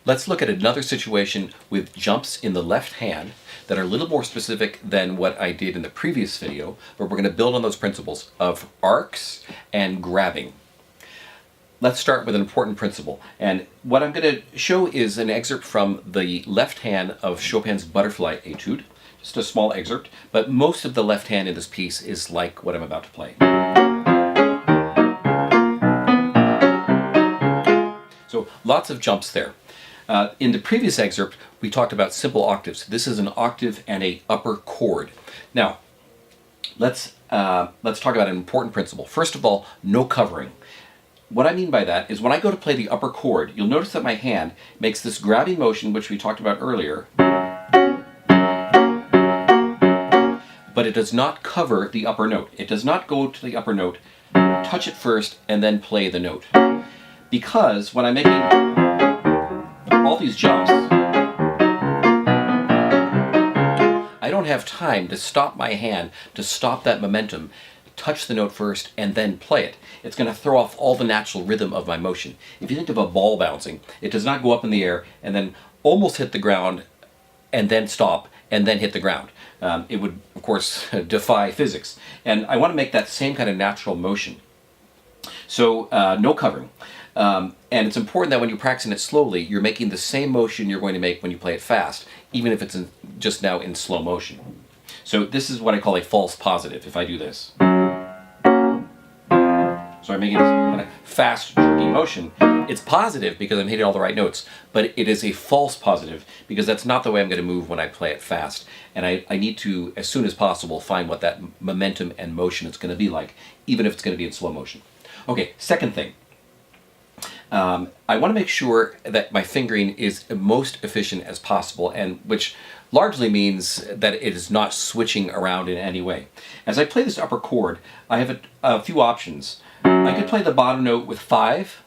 Let's look at another situation with jumps in the left hand that are a little more specific than what I did in the previous video, but we're going to build on those principles of arcs and grabbing. Let's start with an important principle. And what I'm going to show is an excerpt from the left hand of Chopin's Butterfly Etude. Just a small excerpt, but most of the left hand in this piece is like what I'm about to play. So lots of jumps there. In the previous excerpt, we talked about simple octaves. This is an octave and an upper chord. Now, let's talk about an important principle. First of all, no covering. What I mean by that is when I go to play the upper chord, you'll notice that my hand makes this grabbing motion, which we talked about earlier, but it does not cover the upper note. It does not go to the upper note, touch it first, and then play the note. Because when I'm making all these jumps, I don't have time to stop my hand, to stop that momentum, touch the note first, and then play it. It's going to throw off all the natural rhythm of my motion. If you think of a ball bouncing, it does not go up in the air and then almost hit the ground and then stop and then hit the ground. It would, of course, defy physics. And I want to make that same kind of natural motion. So no covering. And it's important that when you're practicing it slowly, you're making the same motion you're going to make when you play it fast, even if it's just now in slow motion. So this is what I call a false positive, if I do this. So I'm making this kind of fast, jerky motion. It's positive because I'm hitting all the right notes, but it is a false positive because that's not the way I'm going to move when I play it fast. And I need to, as soon as possible, find what that momentum and motion is going to be like, even if it's going to be in slow motion. Okay, second thing. I want to make sure that my fingering is most efficient as possible, and which largely means that it is not switching around in any way. As I play this upper chord, I have a few options. I could play the bottom note with 5,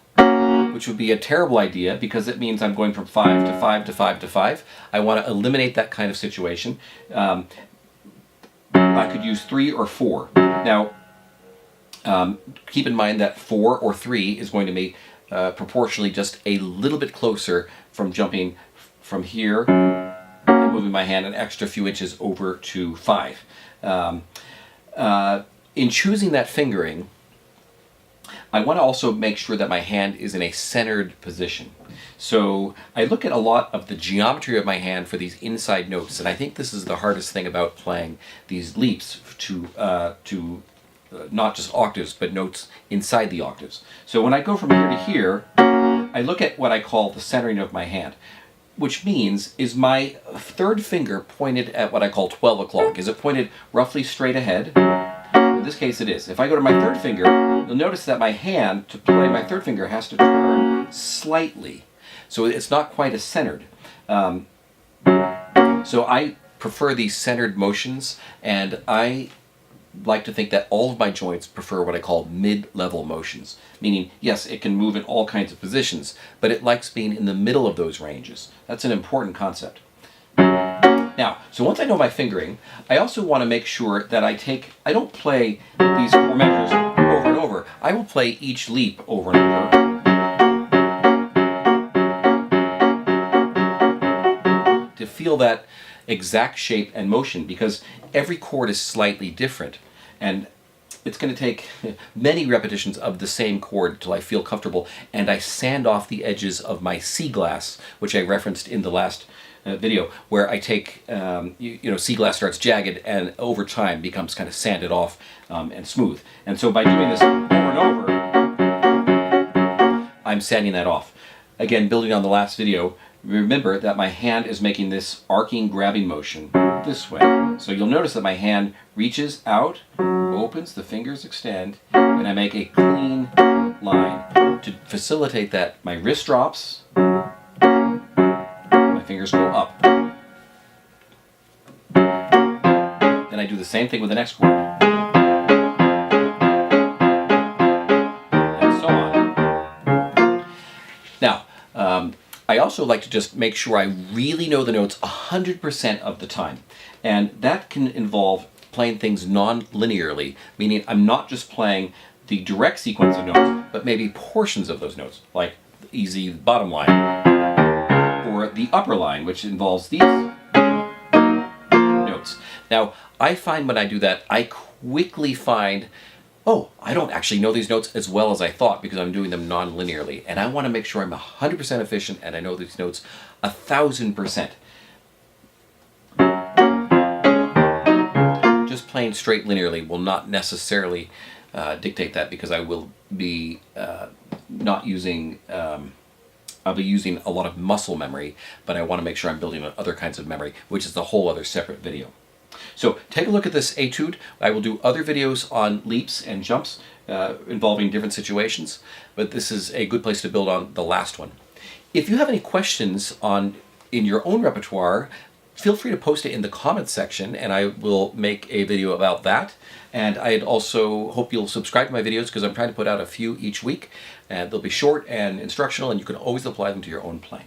which would be a terrible idea because it means I'm going from 5 to 5 to 5 to 5. I want to eliminate that kind of situation. I could use 3 or 4. Now, keep in mind that 4 or 3 is going to be proportionally just a little bit closer from jumping from here and moving my hand an extra few inches over to 5. In choosing that fingering, I want to also make sure that my hand is in a centered position. So I look at a lot of the geometry of my hand for these inside notes, and I think this is the hardest thing about playing these leaps to not just octaves, but notes inside the octaves. So when I go from here to here, I look at what I call the centering of my hand, which means, is my third finger pointed at what I call 12 o'clock? Is it pointed roughly straight ahead? In this case it is. If I go to my third finger, you'll notice that my hand, to play my third finger, has to turn slightly. So it's not quite as centered. So I prefer these centered motions, and I like to think that all of my joints prefer what I call mid-level motions, meaning, yes, it can move in all kinds of positions, but it likes being in the middle of those ranges. That's an important concept. Now, so once I know my fingering, I also want to make sure that I don't play these 4 measures over and over. I will play each leap over and over to feel that exact shape and motion, because every chord is slightly different, and it's going to take many repetitions of the same chord till I feel comfortable, and I sand off the edges of my sea glass, which I referenced in the last video, where I take, sea glass starts jagged and over time becomes kind of sanded off and smooth. And so by doing this over and over, I'm sanding that off. Again, building on the last video, remember that my hand is making this arcing, grabbing motion this way. So you'll notice that my hand reaches out, opens, the fingers extend, and I make a clean line. To facilitate that, my wrist drops, my fingers go up. Then I do the same thing with the next chord. And so on. Now, I also like to just make sure I really know the notes 100% of the time. And that can involve playing things non-linearly, meaning I'm not just playing the direct sequence of notes, but maybe portions of those notes, like the easy bottom line. or the upper line, which involves these notes. Now, I find when I do that, I quickly find, oh, I don't actually know these notes as well as I thought because I'm doing them non-linearly. And I want to make sure I'm 100% efficient and I know these notes 1,000%. Just playing straight linearly will not necessarily dictate that, because I will be not using, I'll be using a lot of muscle memory, but I want to make sure I'm building on other kinds of memory, which is a whole other separate video. So take a look at this etude. I will do other videos on leaps and jumps involving different situations, but this is a good place to build on the last one. If you have any questions in your own repertoire, feel free to post it in the comments section and I will make a video about that. And I'd also hope you'll subscribe to my videos, because I'm trying to put out a few each week, and they'll be short and instructional, and you can always apply them to your own playing.